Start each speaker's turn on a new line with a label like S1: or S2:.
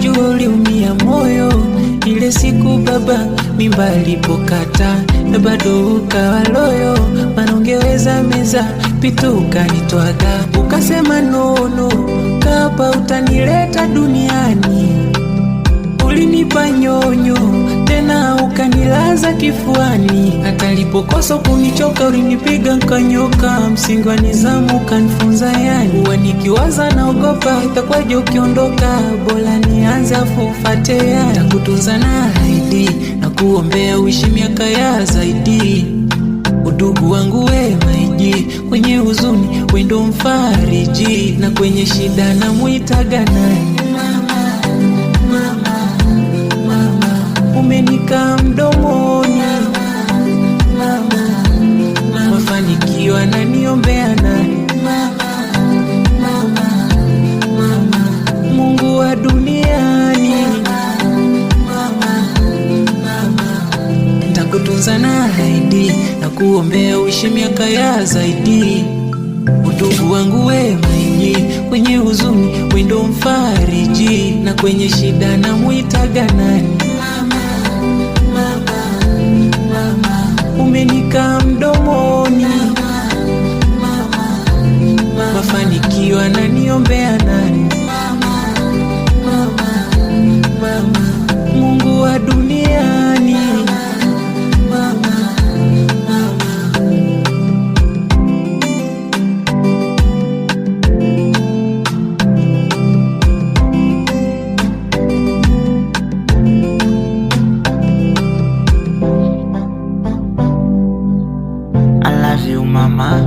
S1: najua uliumia moyo ile siku baba mimba ilipokata, na bado ukawa loyo, maana ungeweza meza pitu ukanitwaga, ukasema nono kapa utanileta duniani. Ulinipa nyonyo tena ukanilaza kifuani, hata lipokosa kunichoka ulinipiga nkanyoka, msingi wa nizamu kanifunza yani. Uwa nikiwaza naogopa itakwaje ukiondoka, bora nianze afu ufate yani. Nitakutunza na ahidi na kuombea uishi miaka ya zaidi, udugu wangu we maiji, kwenye huzuni wendo mfariji, na kwenye shida na muitaga nani. Umenika mdomoni mafanikio ananiombea nani. Mungu wa duniani, nitakutunza na ahidi na kuombea uishi miaka ya zaidi, udugu wangu we maiji, kwenye huzuni wendo mfariji, na kwenye shida na muitaga nani. Umenika mdomoni mafanikio ananiombea nani. Mungu wa duniani,
S2: I love you mama.